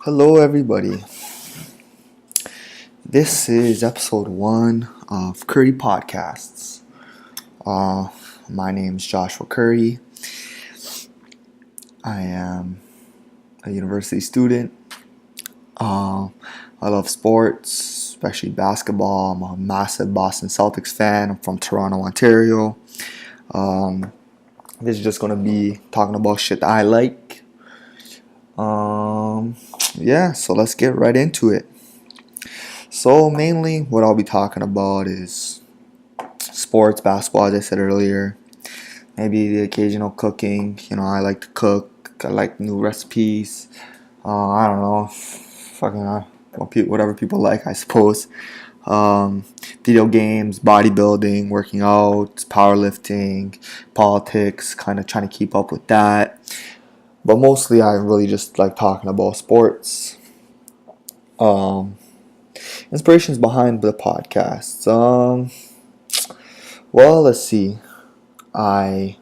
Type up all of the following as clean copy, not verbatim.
Hello, everybody. This is episode 1 of Currie Podcasts. Uh, my name is Joshua Currie. I am a university student. I love sports, especially basketball. I'm a massive Boston Celtics fan. I'm from Toronto, Ontario. Um, this is just going to be talking about shit that I like. So let's get right into it. So mainly what I'll be talking about is sports, basketball, as I said earlier. Maybe the occasional cooking. I like to cook. I like new recipes. I don't know. Whatever people like, I suppose. Video games, bodybuilding, working out, powerlifting, politics, kind of trying to keep up with that. But mostly I really just like talking about sports. Inspirations behind the podcast. Well, let's see. I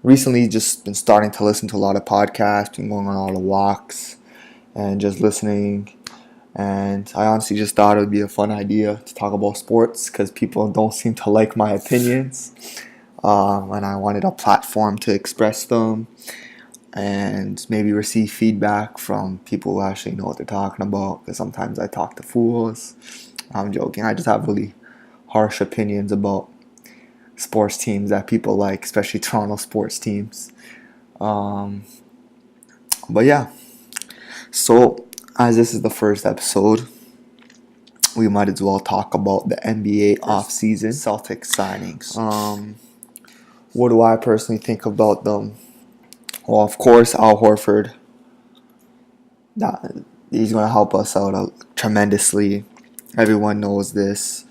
recently just been starting to listen to a lot of podcasts, been going on all the walks and just listening. And I honestly just thought it would be a fun idea to talk about sports because people don't seem to like my opinions. And I wanted a platform to express them and maybe receive feedback from people who actually know what they're talking about. Because sometimes I talk to fools. I'm joking. I just have really harsh opinions about sports teams that people like, especially Toronto sports teams. But yeah, so as this is the first episode, we might as well talk about the NBA offseason Celtics signings. What do I personally think about them? Well, of course, Al Horford. He's going to help us out tremendously. Everyone knows this.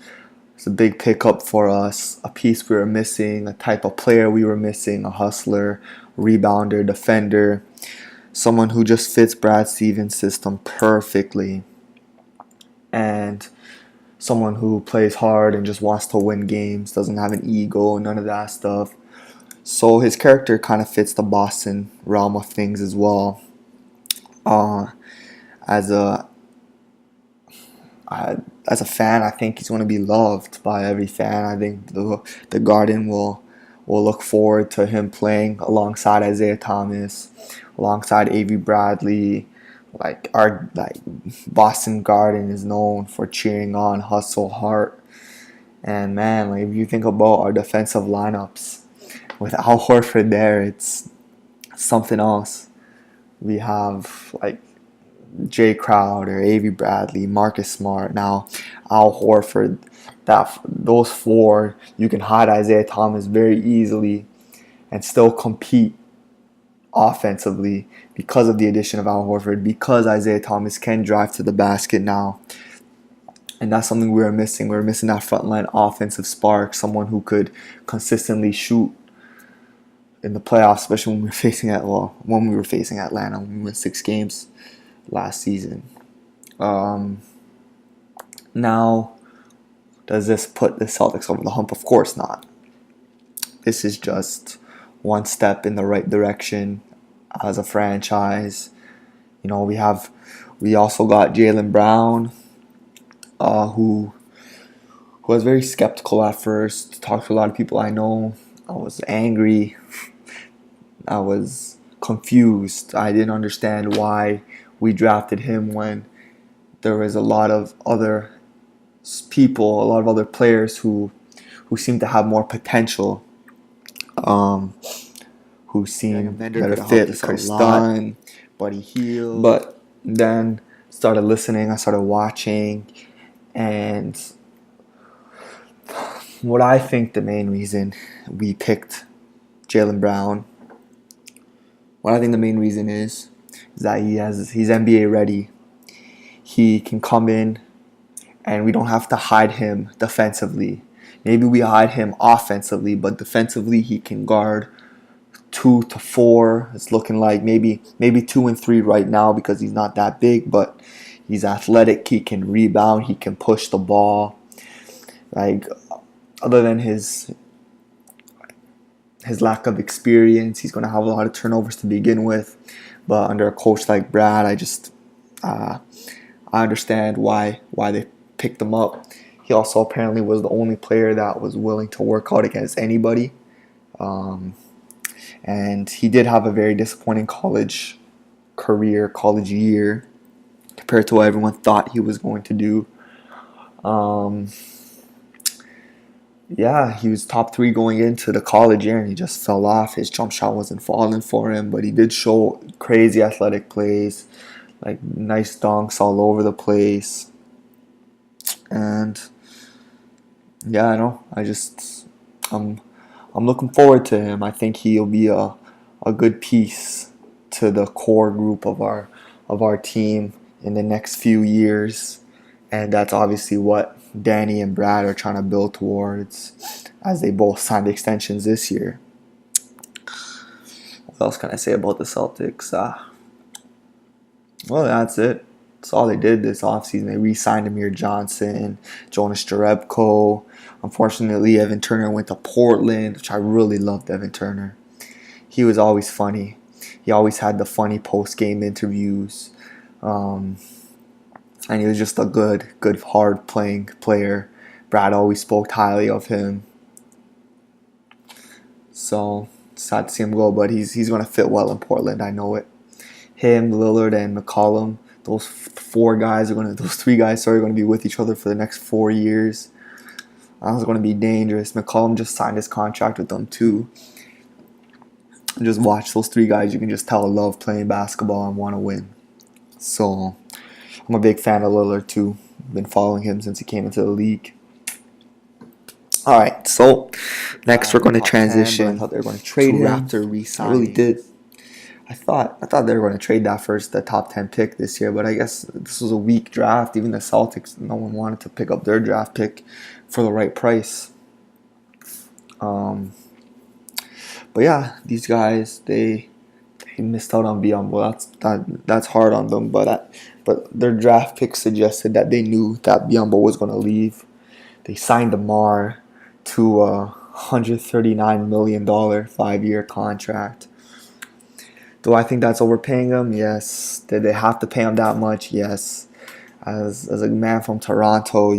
It's a big pickup for us, a piece we were missing, a type of player we were missing, a hustler, rebounder, defender, someone who just fits Brad Stevens' system perfectly, and someone who plays hard and just wants to win games, doesn't have an ego, none of that stuff. So his character kind of fits the Boston realm of things as well. As a as a fan, I think he's going to be loved by every fan. I think the Garden will look forward to him playing alongside Isaiah Thomas, alongside Avery Bradley. Our Boston Garden is known for cheering on hustle, heart, and man, if you think about our defensive lineups with Al Horford there, it's something else. We have Jay Crowder, Avery Bradley, Marcus Smart, now Al Horford. Those four, you can hide Isaiah Thomas very easily and still compete offensively because of the addition of Al Horford, because Isaiah Thomas can drive to the basket now. And that's something we were missing. We were missing that frontline offensive spark, someone who could consistently shoot in the playoffs, especially when we were facing Atlanta, when we won 6 games last season. Now, does this put the Celtics over the hump? Of course not. This is just one step in the right direction as a franchise. We also got Jaylen Brown, who was very skeptical at first. Talked to a lot of people I know. I was angry. I was confused. I didn't understand why we drafted him when there was a lot of other people, a lot of other players who seemed to have more potential, who seemed better fit. Chris Dunn, Buddy Hield. But then started listening. I started watching, and what I think the main reason we picked Jaylen Brown, what I think the main reason is that he's NBA ready. He can come in and we don't have to hide him defensively. Maybe we hide him offensively, but defensively he can guard 2 to 4. It's looking like maybe 2 and 3 right now because he's not that big, but he's athletic. He can rebound. He can push the ball. Other than his lack of experience, he's going to have a lot of turnovers to begin with. But under a coach like Brad, Uh, I understand why they picked him up. He also apparently was the only player that was willing to work out against anybody. Um, and he did have a very disappointing college year, compared to what everyone thought he was going to do. Um, yeah, he was top three going into the college year, and he just fell off. His jump shot wasn't falling for him, but he did show crazy athletic plays, like nice dunks all over the place. And yeah, I know. I'm I'm looking forward to him. I think he'll be a good piece to the core group of our team in the next few years. And that's obviously what Danny and Brad are trying to build towards, as they both signed extensions this year. What else can I say about the Celtics? Well, that's it. That's all they did this offseason. They re-signed Amir Johnson, Jonas Jerebko. Unfortunately, Evan Turner went to Portland, which I really loved Evan Turner. He was always funny. He always had the funny post-game interviews. Um, and he was just a good, hard-playing player. Brad always spoke highly of him. So, sad to see him go, but he's going to fit well in Portland. I know it. Him, Lillard, and McCollum, those three guys are going to be with each other for the next 4 years. That's going to be dangerous. McCollum just signed his contract with them too. Just watch those three guys. You can just tell I love playing basketball and want to win. So I'm a big fan of Lillard too. Been following him since he came into the league. All right, so next we're going to transition. 10, I thought they were going to trade him. Raptor re-signing. I really did. I thought they were going to trade that first, the top 10 pick this year, but I guess this was a weak draft. Even the Celtics, no one wanted to pick up their draft pick for the right price. But yeah, these guys, they missed out on Biyombo. That's hard on them, but their draft pick suggested that they knew that Biyombo was going to leave. They signed Amar to a $139 million 5-year contract. Do I think that's overpaying him? Yes. Did they have to pay him that much? Yes. As a man from Toronto,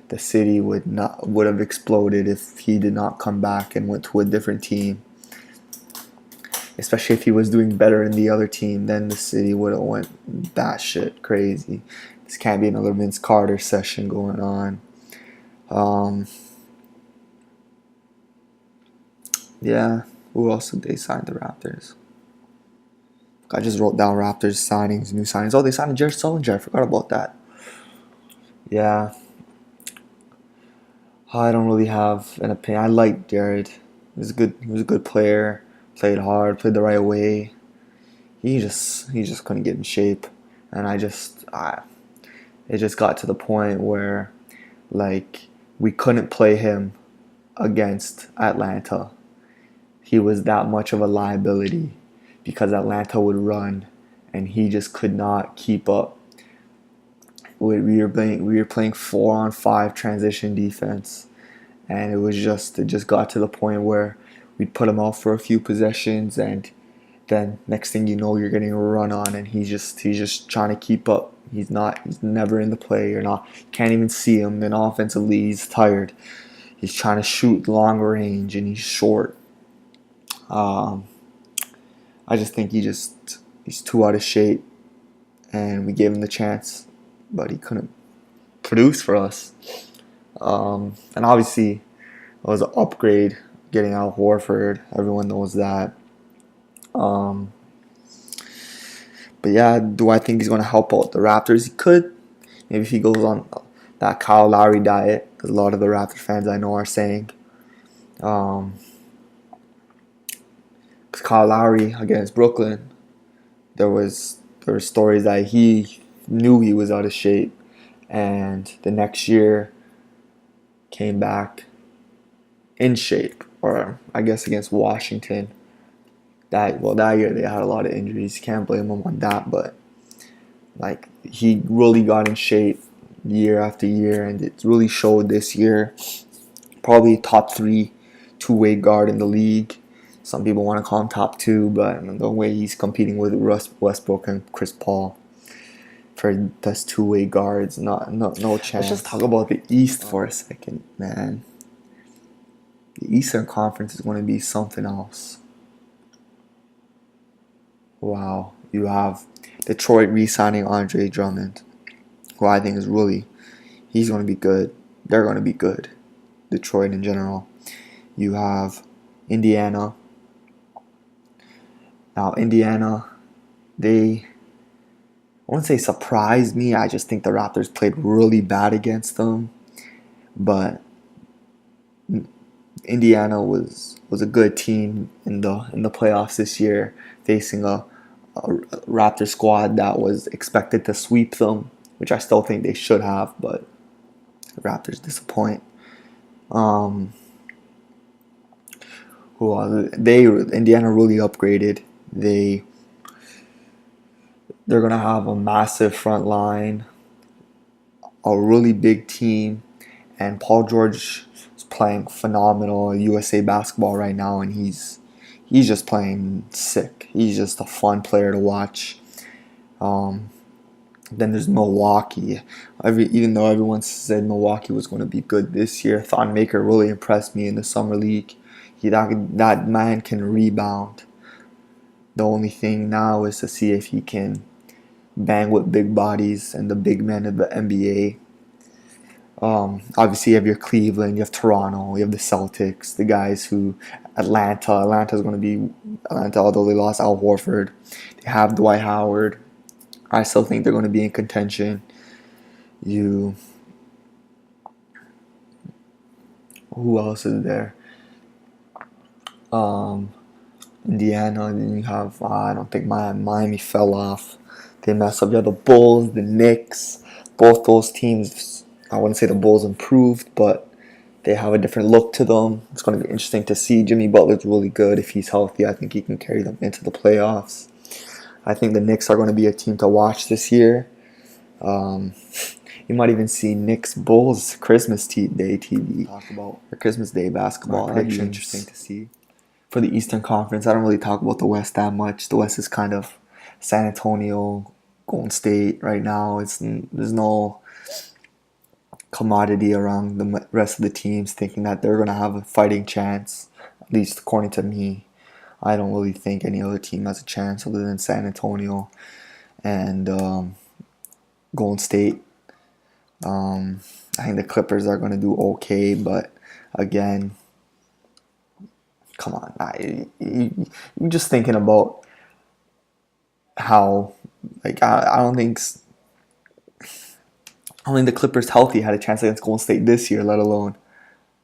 the city would have exploded if he did not come back and went to a different team. Especially if he was doing better in the other team, then the city would have went batshit crazy. This can't be another Vince Carter session going on. Yeah. Who else did they sign the Raptors? I just wrote down Raptors signings, new signings. Oh, they signed Jared Sullinger. I forgot about that. Yeah. I don't really have an opinion. I liked Jared. He was a good player. Played hard, played the right way. He just couldn't get in shape. And it just got to the point where, like, we couldn't play him against Atlanta. He was that much of a liability, because Atlanta would run, and he just could not keep up. We were playing 4-on-5 transition defense, and it just got to the point where we'd put him out for a few possessions, and then next thing you know, you're getting a run on, and he's just trying to keep up. He's never in the play. Can't even see him. Then offensively, he's tired. He's trying to shoot long range, and he's short. I just think he's too out of shape, and we gave him the chance, but he couldn't produce for us. And obviously, it was an upgrade getting Al Horford. Everyone knows that. But yeah, do I think he's going to help out the Raptors? He could. Maybe if he goes on that Kyle Lowry diet, as a lot of the Raptor fans I know are saying. Because Kyle Lowry against Brooklyn, there were stories that he knew he was out of shape, and the next year came back in shape. Or I guess against Washington, that year they had a lot of injuries. Can't blame him on that, but like, he really got in shape year after year, and it really showed this year. Probably top 3 two-way guard in the league. Some people want to call him top 2, but the way he's competing with Russ Westbrook and Chris Paul, for those two-way guards. No chance. Let's just talk about the East for a second, man. The Eastern Conference is going to be something else. Wow. You have Detroit re-signing Andre Drummond, who I think is really, he's going to be good. They're going to be good. Detroit in general. You have Indiana. Now, Indiana, I wouldn't say surprised me. I just think the Raptors played really bad against them. But Indiana was a good team in the playoffs this year, facing a Raptor squad that was expected to sweep them, which I still think they should have, but the Raptors disappoint. Indiana really upgraded. They're gonna have a massive front line, a really big team, and Paul George is playing phenomenal USA basketball right now, and he's just playing sick. He's just a fun player to watch. Then there's Milwaukee. Even though everyone said Milwaukee was going to be good this year, Thon Maker really impressed me in the summer league. That man can rebound. The only thing now is to see if he can bang with big bodies and the big men of the NBA. Obviously, you have your Cleveland, you have Toronto, you have the Celtics, the guys who Atlanta's going to be Atlanta, although they lost Al Horford. They have Dwight Howard. I still think they're going to be in contention. Who else is there? Indiana. Then you have I don't think Miami fell off. They messed up. You have the Bulls, the Knicks. Both those teams. I wouldn't say the Bulls improved, but they have a different look to them. It's going to be interesting to see. Jimmy Butler's really good. If he's healthy, I think he can carry them into the playoffs. I think the Knicks are going to be a team to watch this year. You might even see Knicks Bulls Christmas Day TV. Talk about or Christmas Day basketball. That'd be interesting to see. For the Eastern Conference, I don't really talk about the West that much. The West is kind of San Antonio, Golden State right now. There's no commodity around the rest of the teams thinking that they're going to have a fighting chance, at least according to me. I don't really think any other team has a chance other than San Antonio and Golden State. I think the Clippers are going to do okay, but again, come on. You're just thinking about how, I don't think the Clippers healthy had a chance against Golden State this year, let alone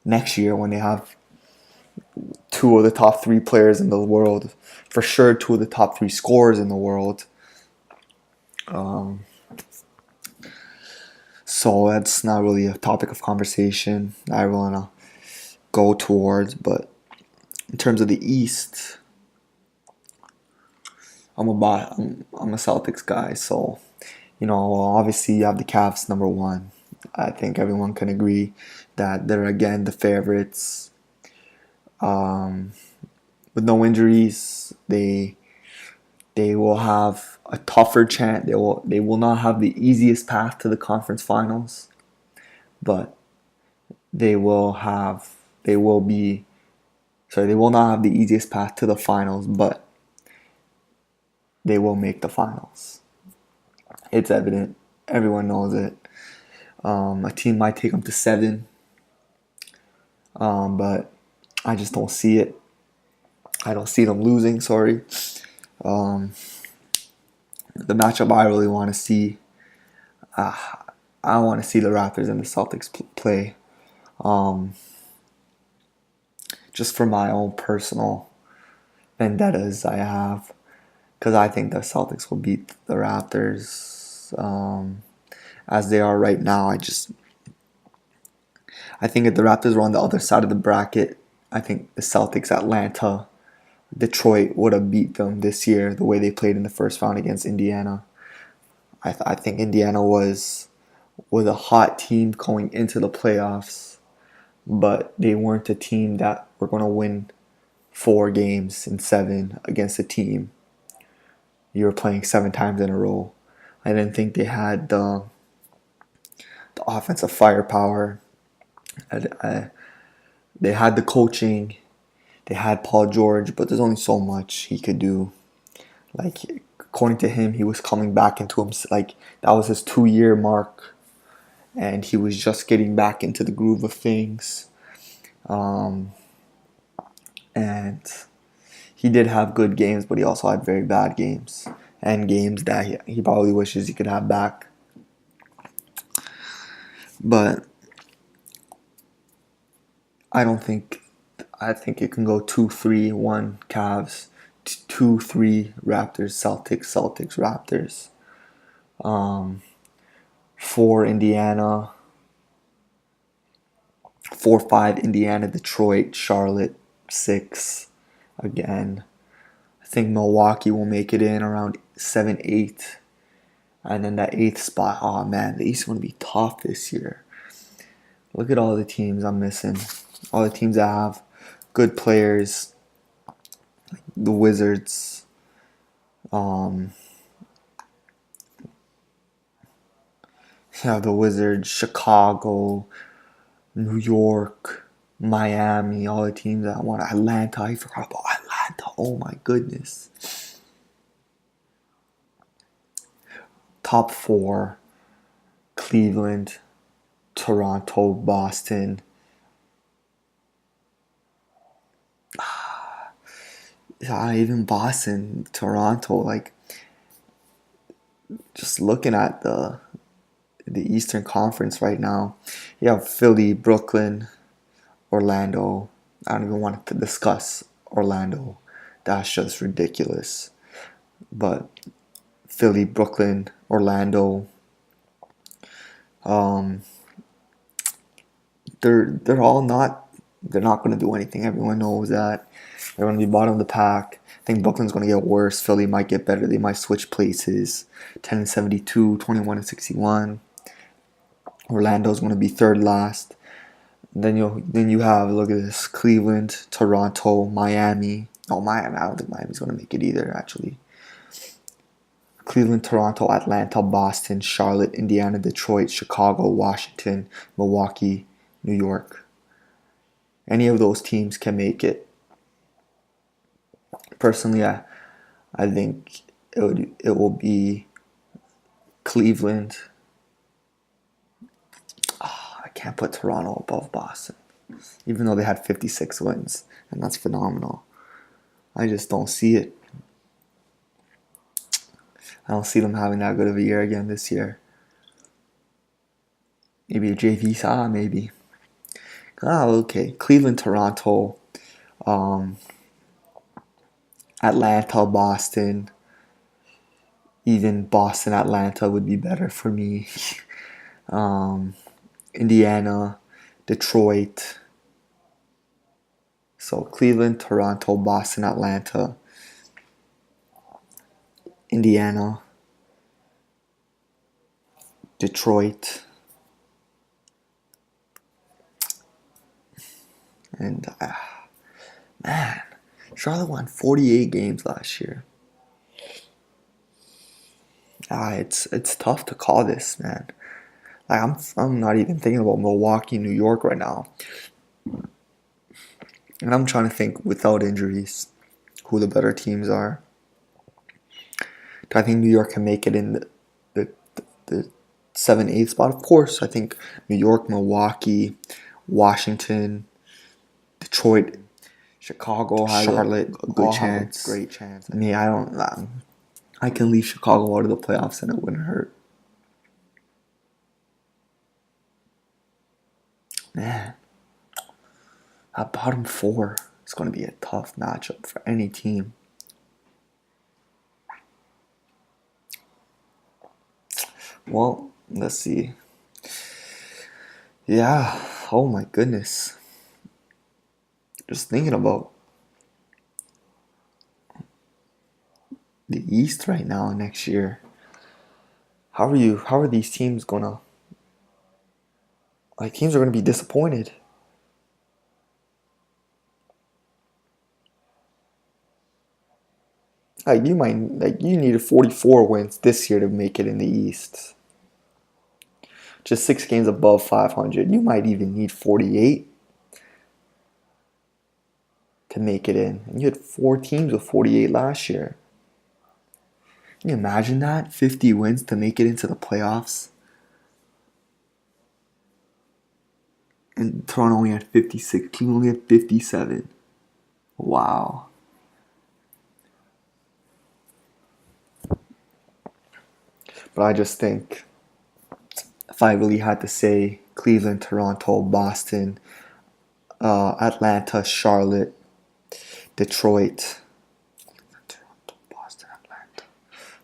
next year when they have two of the top three players in the world. For sure, two of the top three scorers in the world. So that's not really a topic of conversation I want to go towards. But in terms of the East, I'm a Celtics guy. So, obviously you have the Cavs number one. I think everyone can agree that they're again the favorites. With no injuries, they will have a tougher chance. They will not have the easiest path to the conference finals, but they will not have the easiest path to the finals, but they will make the finals. It's evident. Everyone knows it. A team might take them to 7, but I just don't see it. I don't see them losing, sorry. The matchup I really want to see, I want to see the Raptors and the Celtics play. Just for my own personal vendettas I have, because I think the Celtics will beat the Raptors as they are right now. I think if the Raptors were on the other side of the bracket, I think the Celtics, Atlanta, Detroit would have beat them this year the way they played in the first round against Indiana. I think Indiana was a hot team going into the playoffs, but they weren't a team that were going to win 4 games in 7 against a team you were playing 7 times in a row. I didn't think they had the offensive firepower. They had the coaching. They had Paul George, but there's only so much he could do. Like, according to him, he was coming back into him. Like, that was his 2 year mark, and he was just getting back into the groove of things. Um, and he did have good games, but he also had very bad games and games that he probably wishes he could have back. But I don't think. I think it can go 2-3-1 Cavs, 2-3 Raptors, Celtics, Raptors. 4 Indiana, 4-5 Indiana, Detroit, Charlotte, 6 again. I think Milwaukee will make it in around 7-8. And then that eighth spot, oh man, the East is going to be tough this year. Look at all the teams I'm missing. All the teams that have good players. The Wizards. The Wizards, Chicago, New York, Miami, all the teams that want. Atlanta, I forgot about Atlanta. Oh my goodness. Top 4, Cleveland, Toronto, Boston. Even Boston, Toronto, like, just looking at the Eastern Conference right now, you have Philly, Brooklyn, Orlando. I don't even want to discuss Orlando. That's just ridiculous. But Philly, Brooklyn, Orlando, um, they're not going to do anything. Everyone knows that they're going to be bottom of the pack. I think Brooklyn's going to get worse. Philly might get better. They might switch places. 10-72, 21-61. Orlando's going to be third last. Then you have, look at this, Cleveland, Toronto, Miami. Oh, Miami, I don't think Miami's going to make it either, actually. Cleveland, Toronto, Atlanta, Boston, Charlotte, Indiana, Detroit, Chicago, Washington, Milwaukee, New York. Any of those teams can make it. Personally, I think it will be Cleveland. I can't put Toronto above Boston, even though they had 56 wins, and that's phenomenal. I just don't see it. I don't see them having that good of a year again this year. Maybe a JV side, maybe. Okay. Cleveland, Toronto, um, Atlanta, Boston. Even Boston, Atlanta would be better for me. Indiana, Detroit. So Cleveland, Toronto, Boston, Atlanta, Indiana, Detroit, and man, Charlotte won 48 games last year. It's tough to call this, man. Like, I'm not even thinking about Milwaukee, New York right now, and I'm trying to think without injuries who the better teams are. Do I think New York can make it in the 7-8 spot? Of course, I think New York, Milwaukee, Washington, Detroit, Chicago, Charlotte, a good chance. Great chance. I mean, I don't. I can leave Chicago out of the playoffs and it wouldn't hurt. Man, that bottom 4 is going to be a tough matchup for any team. Well, let's see. Yeah. Oh my goodness. Just thinking about the East right now next year. How are these teams gonna, like, teams are gonna be disappointed. You needed 44 wins this year to make it in the East. Just 6 games above 500. You might even need 48 to make it in. And you had 4 teams with 48 last year. Can you imagine that? 50 wins to make it into the playoffs. And Toronto only had 56. Cleveland only had 57. Wow. But I just think if I really had to say Cleveland, Toronto, Boston, Atlanta, Charlotte, Detroit, Toronto, Boston, Atlanta,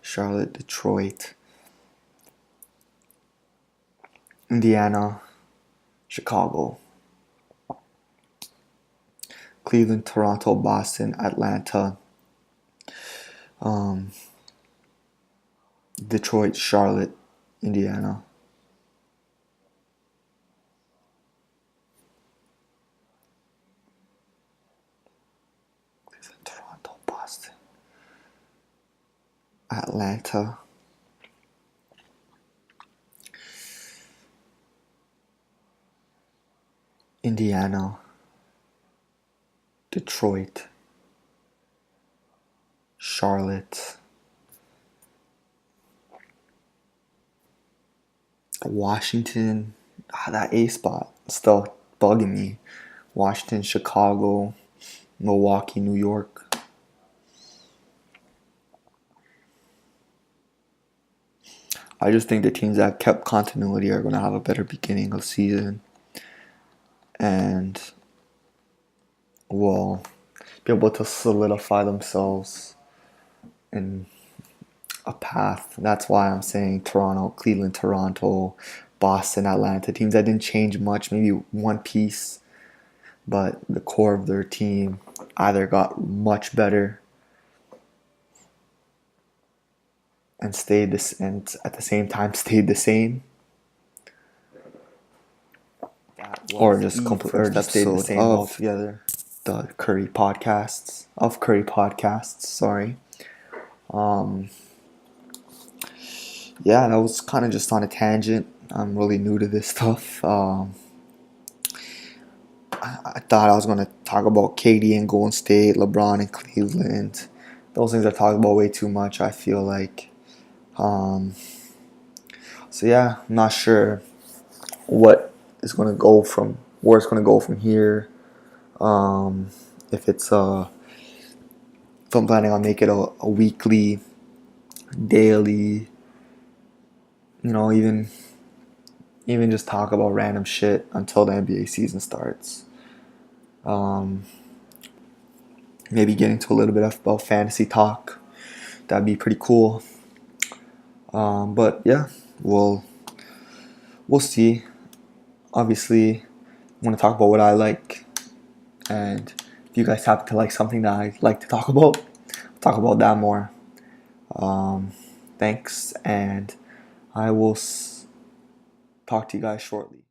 Charlotte, Detroit, Indiana, Chicago. Cleveland, Toronto, Boston, Atlanta, Detroit, Charlotte, Indiana. Cleveland, Toronto, Boston, Atlanta, Indiana, Detroit, Charlotte, Washington. That A spot still bugging me. Washington, Chicago, Milwaukee, New York. I just think the teams that kept continuity are going to have a better beginning of the season and will be able to solidify themselves in a path. That's why I'm saying Toronto, Cleveland, Toronto, Boston, Atlanta, teams that didn't change much, maybe one piece, but the core of their team either got much better and stayed this, and at the same time stayed the same, or just stayed the same altogether. The Currie podcasts. Sorry. Yeah, that was kind of just on a tangent. I'm really new to this stuff. I thought I was going to talk about KD and Golden State, LeBron and Cleveland. Those things I talk about way too much, I feel like. So yeah, I'm not sure what is going to go from, where it's going to go from here. If it's if I'm planning on making it a weekly, daily, even just talk about random shit until the NBA season starts. Maybe getting to a little bit about fantasy talk. That'd be pretty cool. But yeah, we'll see. Obviously, I want to talk about what I like, and if you guys happen to like something that I like to talk about, talk about that more. Thanks, and I will talk to you guys shortly.